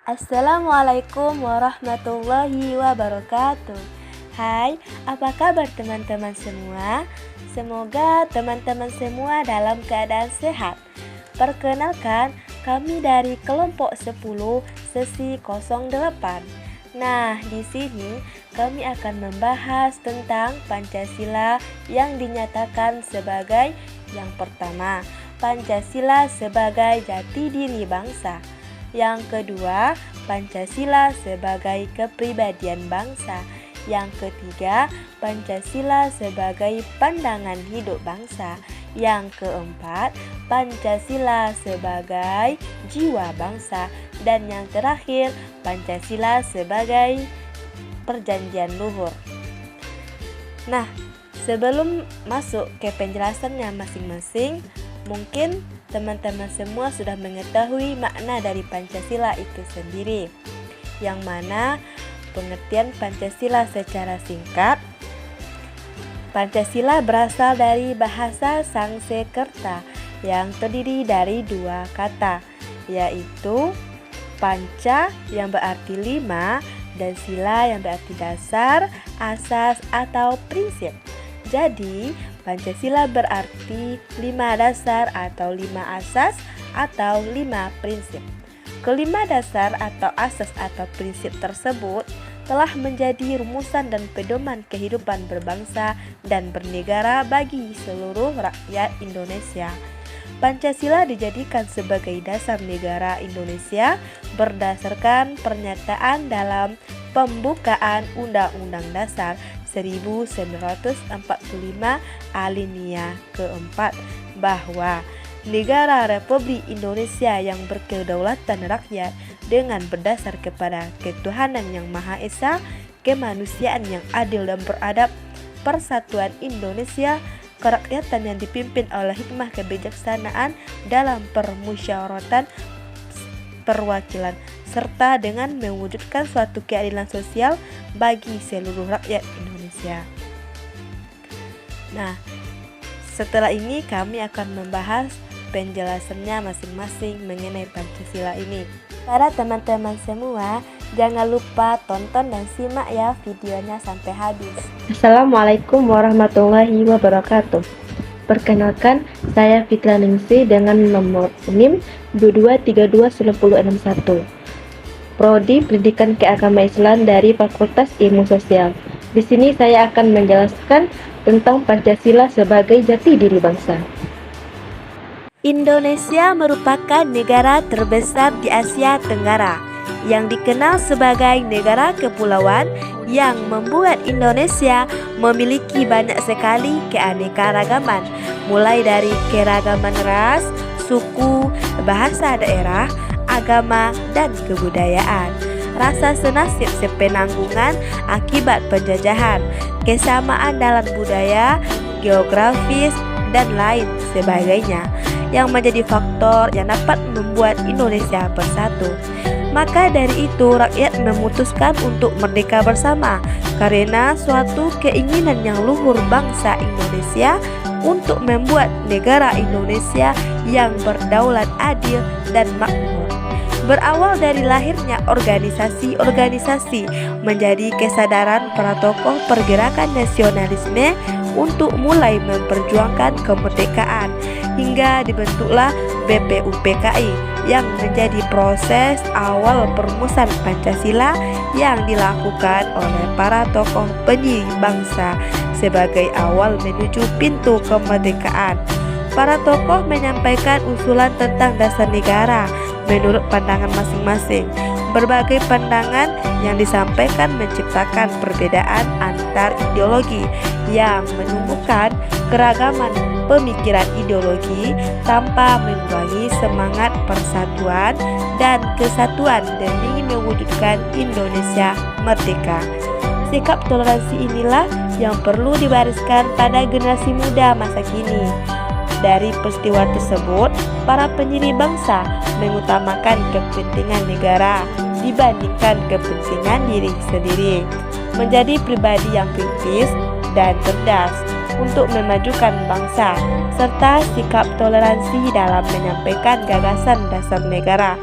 Assalamualaikum warahmatullahi wabarakatuh. Hai, apa kabar teman-teman semua? Semoga teman-teman semua dalam keadaan sehat. Perkenalkan, kami dari kelompok 10 sesi 08. Nah, di sini kami akan membahas tentang Pancasila yang dinyatakan sebagai yang pertama, Pancasila sebagai jati diri bangsa. Yang kedua, Pancasila sebagai kepribadian bangsa. Yang ketiga, Pancasila sebagai pandangan hidup bangsa. Yang keempat, Pancasila sebagai jiwa bangsa. Dan yang terakhir, Pancasila sebagai perjanjian luhur. Nah, sebelum masuk ke penjelasannya masing-masing, mungkin teman-teman semua sudah mengetahui makna dari Pancasila itu sendiri, yang mana pengertian Pancasila secara singkat, Pancasila berasal dari bahasa Sanskerta yang terdiri dari dua kata, yaitu panca yang berarti lima dan sila yang berarti dasar, asas atau prinsip. Jadi, Pancasila berarti 5 dasar atau 5 asas atau 5 prinsip. Kelima dasar atau asas atau prinsip tersebut telah menjadi rumusan dan pedoman kehidupan berbangsa dan bernegara bagi seluruh rakyat Indonesia. Pancasila dijadikan sebagai dasar negara Indonesia berdasarkan pernyataan dalam pembukaan Undang-Undang Dasar 1945 alinea keempat bahwa negara Republik Indonesia yang berkedaulatan rakyat dengan berdasar kepada ketuhanan yang Maha Esa, kemanusiaan yang adil dan beradab, persatuan Indonesia, kerakyatan yang dipimpin oleh hikmah kebijaksanaan dalam permusyawaratan perwakilan, serta dengan mewujudkan suatu keadilan sosial bagi seluruh rakyat Indonesia. Nah, setelah ini kami akan membahas penjelasannya masing-masing mengenai Pancasila ini. Para teman-teman semua, jangan lupa tonton dan simak ya videonya sampai habis. Assalamualaikum warahmatullahi wabarakatuh. Perkenalkan, saya Fitla Ningsi dengan nomor NIM 22321061. Prodi Pendidikan Keagamaan Islam dari Fakultas Ilmu Sosial. Di sini saya akan menjelaskan tentang Pancasila sebagai jati diri bangsa. Indonesia merupakan negara terbesar di Asia Tenggara yang dikenal sebagai negara kepulauan yang membuat Indonesia memiliki banyak sekali keanekaragaman, mulai dari keragaman ras, suku, bahasa daerah, agama, dan kebudayaan. Rasa senasib sepenanggungan akibat penjajahan, kesamaan dalam budaya, geografis, dan lain sebagainya yang menjadi faktor yang dapat membuat Indonesia bersatu. Maka dari itu rakyat memutuskan untuk merdeka bersama karena suatu keinginan yang luhur bangsa Indonesia untuk membuat negara Indonesia yang berdaulat, adil, dan makmur. Berawal dari lahirnya organisasi-organisasi menjadi kesadaran para tokoh pergerakan nasionalisme untuk mulai memperjuangkan kemerdekaan hingga dibentuklah BPUPKI yang menjadi proses awal perumusan Pancasila yang dilakukan oleh para tokoh pendiri bangsa sebagai awal menuju pintu kemerdekaan. Para tokoh menyampaikan usulan tentang dasar negara menurut pandangan masing-masing. Berbagai pandangan yang disampaikan menciptakan perbedaan antar ideologi yang menumbuhkan keragaman pemikiran ideologi tanpa mengurangi semangat persatuan dan kesatuan demi mewujudkan Indonesia merdeka. Sikap toleransi inilah yang perlu diwariskan pada generasi muda masa kini. Dari peristiwa tersebut, para pendiri bangsa mengutamakan kepentingan negara dibandingkan kepentingan diri sendiri, menjadi pribadi yang kritis dan cerdas untuk memajukan bangsa, serta sikap toleransi dalam menyampaikan gagasan dasar negara.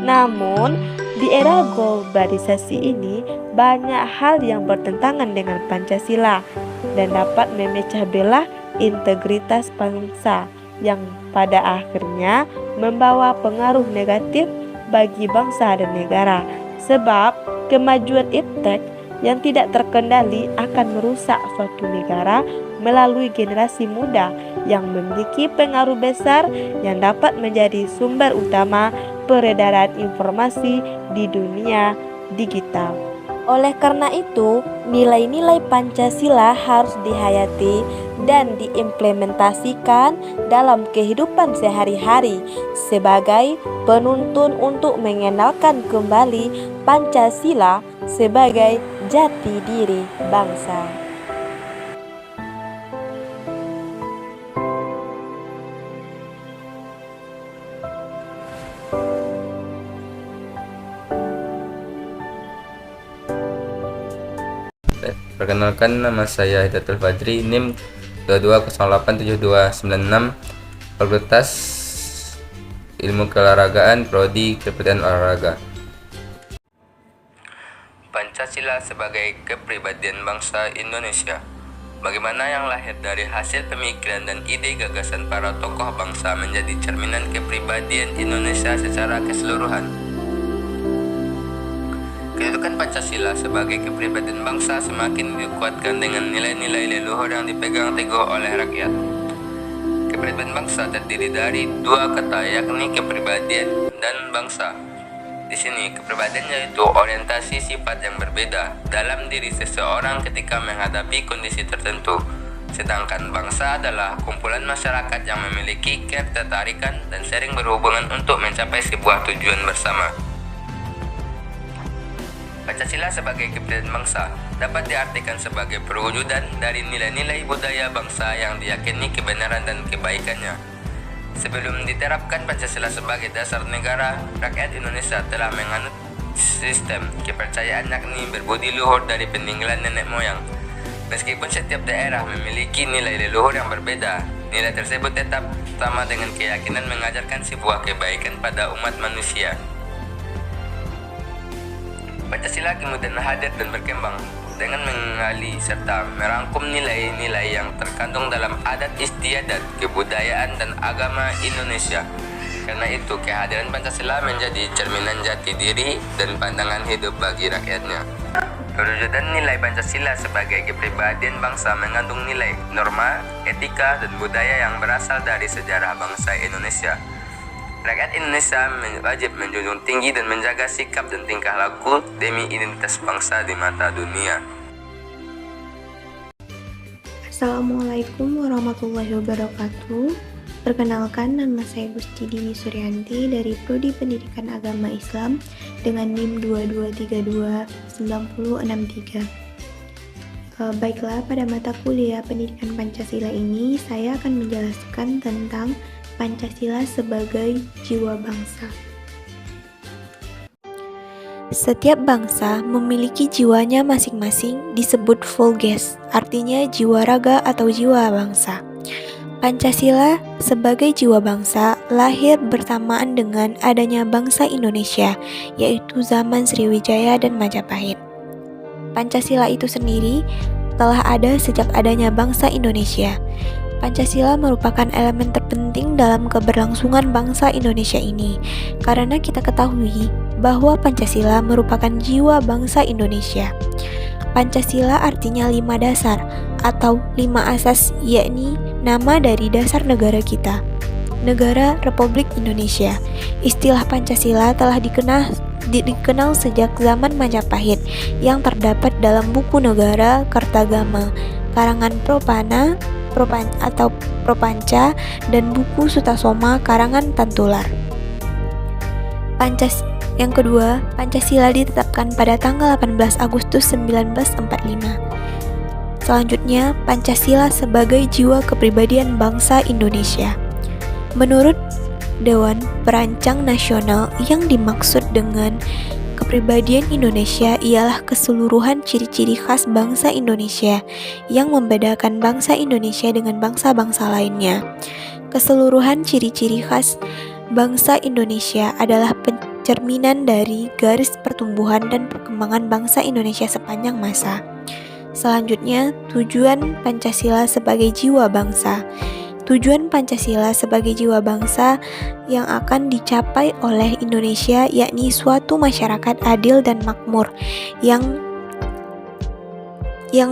Namun, Di era globalisasi ini, banyak hal yang bertentangan dengan Pancasila dan dapat memecah belah integritas bangsa yang pada akhirnya membawa pengaruh negatif bagi bangsa dan negara. Sebab kemajuan iptek yang tidak terkendali akan merusak suatu negara melalui generasi muda yang memiliki pengaruh besar yang dapat menjadi sumber utama peredaran informasi di dunia digital. Oleh karena itu, nilai-nilai Pancasila harus dihayati dan diimplementasikan dalam kehidupan sehari-hari sebagai penuntun untuk mengenalkan kembali Pancasila sebagai jati diri bangsa. Perkenalkan, nama saya Hidayatul Fadri, NIM 22087296, Fakultas Ilmu Keolahragaan, Prodi Kepribadian Olahraga. Pancasila sebagai kepribadian bangsa Indonesia. Bagaimana yang lahir dari hasil pemikiran dan ide gagasan para tokoh bangsa menjadi cerminan kepribadian Indonesia secara keseluruhan. Kedudukan Pancasila sebagai kepribadian bangsa semakin dikuatkan dengan nilai-nilai leluhur yang dipegang teguh oleh rakyat. Kepribadian bangsa terdiri dari dua kata, yakni kepribadian dan bangsa. Di sini, kepribadian yaitu orientasi sifat yang berbeda dalam diri seseorang ketika menghadapi kondisi tertentu. Sedangkan bangsa adalah kumpulan masyarakat yang memiliki ketertarikan dan sering berhubungan untuk mencapai sebuah tujuan bersama. Pancasila sebagai kepribadian bangsa dapat diartikan sebagai perwujudan dari nilai-nilai budaya bangsa yang diyakini kebenaran dan kebaikannya. Sebelum diterapkan Pancasila sebagai dasar negara, rakyat Indonesia telah menganut sistem kepercayaan yakni berbudi luhur dari peninggalan nenek moyang. Meskipun setiap daerah memiliki nilai leluhur yang berbeda, nilai tersebut tetap sama dengan keyakinan mengajarkan sebuah kebaikan pada umat manusia. Pancasila kemudian hadir dan berkembang dengan mengali serta merangkum nilai-nilai yang terkandung dalam adat istiadat, kebudayaan, dan agama Indonesia. Karena itu, kehadiran Pancasila menjadi cerminan jati diri dan pandangan hidup bagi rakyatnya. Perwujudan nilai Pancasila sebagai kepribadian bangsa mengandung nilai, norma, etika, dan budaya yang berasal dari sejarah bangsa Indonesia. Rakyat Indonesia wajib menjunjung tinggi dan menjaga sikap dan tingkah laku demi identitas bangsa di mata dunia. Assalamualaikum warahmatullahi wabarakatuh. Perkenalkan, nama saya Gusti Dini Suryanti dari Prodi Pendidikan Agama Islam dengan NIM 22329063. Baiklah, pada mata kuliah Pendidikan Pancasila ini saya akan menjelaskan tentang Pancasila sebagai jiwa bangsa. Setiap bangsa memiliki jiwanya masing-masing, disebut Vulges, artinya jiwa raga atau jiwa bangsa. Pancasila sebagai jiwa bangsa lahir bersamaan dengan adanya bangsa Indonesia, yaitu zaman Sriwijaya dan Majapahit. Pancasila itu sendiri telah ada sejak adanya bangsa Indonesia. Pancasila merupakan elemen terpenting dalam keberlangsungan bangsa Indonesia ini, karena kita ketahui bahwa Pancasila merupakan jiwa bangsa Indonesia. Pancasila artinya 5 dasar atau 5 asas, yakni nama dari dasar negara kita, Negara Republik Indonesia. Istilah Pancasila telah dikenal sejak zaman Majapahit yang terdapat dalam buku Negara Kertagama, karangan Propanca, dan buku Sutasoma karangan Tantular. Yang kedua, Pancasila ditetapkan pada tanggal 18 Agustus 1945. Selanjutnya, Pancasila sebagai jiwa kepribadian bangsa Indonesia. Menurut Dewan Perancang Nasional, yang dimaksud dengan kepribadian Indonesia ialah keseluruhan ciri-ciri khas bangsa Indonesia yang membedakan bangsa Indonesia dengan bangsa-bangsa lainnya. Keseluruhan ciri-ciri khas bangsa Indonesia adalah cerminan dari garis pertumbuhan dan perkembangan bangsa Indonesia sepanjang masa. Selanjutnya, tujuan Pancasila sebagai jiwa bangsa. Tujuan Pancasila sebagai jiwa bangsa yang akan dicapai oleh Indonesia yakni suatu masyarakat adil dan makmur yang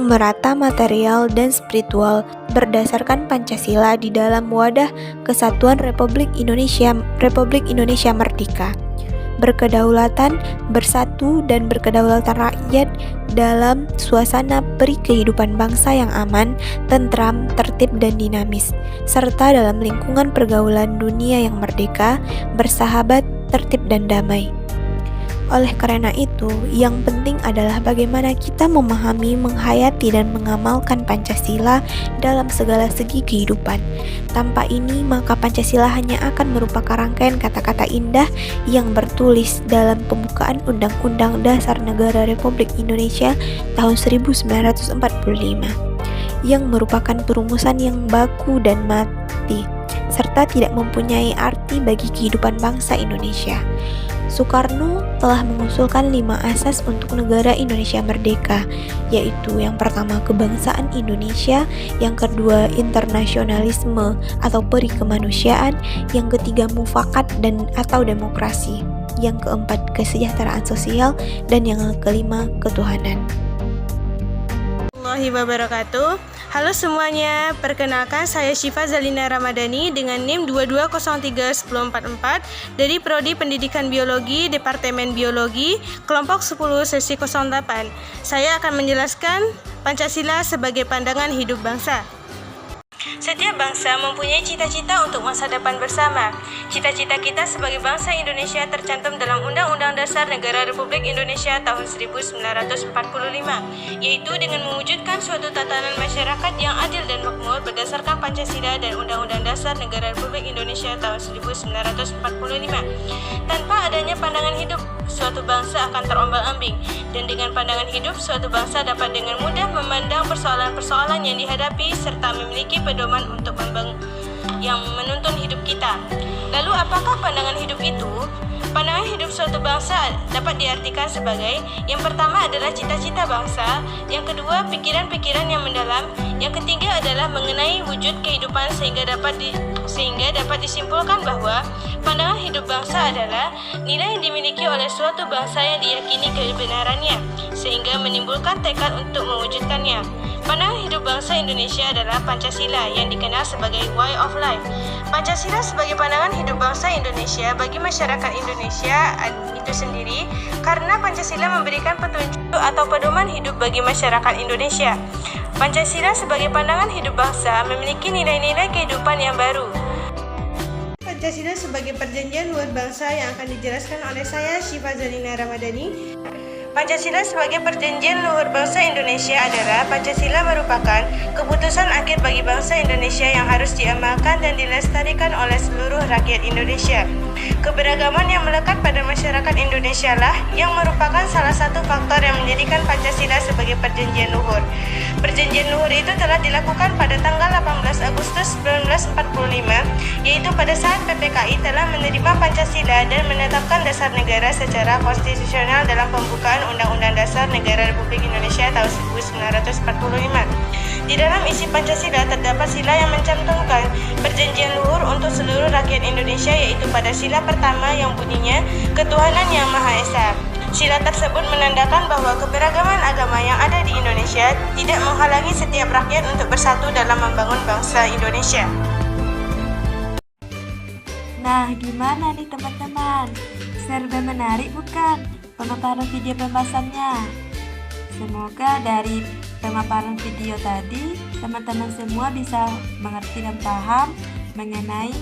merata material dan spiritual berdasarkan Pancasila di dalam wadah kesatuan Republik Indonesia Merdeka, berkedaulatan, bersatu dan berkedaulatan rakyat dalam suasana peri kehidupan bangsa yang aman, tentram, tertib dan dinamis, serta dalam lingkungan pergaulan dunia yang merdeka, bersahabat, tertib dan damai. Oleh karena itu, yang penting adalah bagaimana kita memahami, menghayati, dan mengamalkan Pancasila dalam segala segi kehidupan. Tanpa ini, maka Pancasila hanya akan merupakan rangkaian kata-kata indah yang bertulis dalam pembukaan Undang-Undang Dasar Negara Republik Indonesia tahun 1945, yang merupakan perumusan yang baku dan mati, serta tidak mempunyai arti bagi kehidupan bangsa Indonesia. Soekarno telah mengusulkan 5 asas untuk negara Indonesia merdeka, yaitu yang pertama kebangsaan Indonesia, yang kedua internasionalisme atau peri kemanusiaan, yang ketiga mufakat dan atau demokrasi, yang keempat kesejahteraan sosial, dan yang kelima ketuhanan. Warahmatullahi wabarakatuh. Halo semuanya, perkenalkan saya Syifa Zalina Ramadhani dengan NIM 22031044 dari Prodi Pendidikan Biologi, Departemen Biologi, kelompok 10 sesi 08. Saya akan menjelaskan Pancasila sebagai pandangan hidup bangsa. Setiap bangsa mempunyai cita-cita untuk masa depan bersama. Cita-cita kita sebagai bangsa Indonesia tercantum dalam Undang-Undang Dasar Negara Republik Indonesia tahun 1945, yaitu dengan mewujudkan suatu tatanan masyarakat yang adil dan makmur berdasarkan Pancasila dan Undang-Undang Dasar Negara Republik Indonesia tahun 1945. Tanpa adanya pandangan hidup, suatu bangsa akan terombang-ambing, dan dengan pandangan hidup, suatu bangsa dapat dengan mudah memandang persoalan-persoalan yang dihadapi serta memiliki pedoman untuk yang menuntun hidup kita. Lalu apakah pandangan hidup itu? Pandangan hidup suatu bangsa dapat diartikan sebagai yang pertama adalah cita-cita bangsa, yang kedua pikiran-pikiran yang mendalam, yang ketiga adalah mengenai wujud kehidupan sehingga dapat disimpulkan bahwa pandangan hidup bangsa adalah nilai yang dimiliki oleh suatu bangsa yang diyakini kebenarannya sehingga menimbulkan tekad untuk mewujudkannya. Pandangan hidup bangsa Indonesia adalah Pancasila yang dikenal sebagai way of life. Pancasila sebagai pandangan hidup bangsa Indonesia bagi masyarakat Indonesia itu sendiri karena Pancasila memberikan petunjuk atau pedoman hidup bagi masyarakat Indonesia. Pancasila sebagai pandangan hidup bangsa memiliki nilai-nilai kehidupan yang baru. Pancasila sebagai perjanjian luhur bangsa yang akan dijelaskan oleh saya Syifa Zalina Ramadhani. Pancasila sebagai perjanjian luhur bangsa Indonesia adalah Pancasila merupakan keputusan akhir bagi bangsa Indonesia yang harus diamalkan dan dilestarikan oleh seluruh rakyat Indonesia. Keberagaman yang melekat pada masyarakat Indonesia lah yang merupakan salah satu faktor yang menjadikan Pancasila sebagai perjanjian luhur. Perjanjian luhur itu telah dilakukan pada tanggal 18 Agustus 1945, yaitu pada saat PPKI telah menerima Pancasila dan menetapkan dasar negara secara konstitusional dalam pembukaan Undang-Undang Dasar Negara Republik Indonesia tahun 1945. Di dalam isi Pancasila terdapat sila yang mencantumkan perjanjian luhur untuk seluruh rakyat Indonesia, yaitu pada sila pertama yang bunyinya Ketuhanan Yang Maha Esa. Sila tersebut menandakan bahwa keberagaman agama yang ada di Indonesia tidak menghalangi setiap rakyat untuk bersatu dalam membangun bangsa Indonesia. Nah, gimana nih teman-teman? Serba menarik bukan pemaparan video pembahasannya? Semoga dari pemaparan video tadi teman-teman semua bisa mengerti dan paham mengenai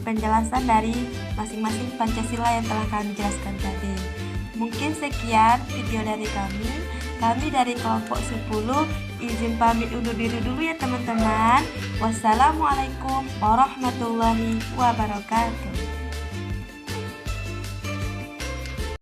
penjelasan dari masing-masing Pancasila yang telah kami jelaskan tadi. Mungkin sekian video dari kami. Kami dari kelompok 10 izin pamit undur diri dulu ya teman-teman. Wassalamualaikum warahmatullahi wabarakatuh.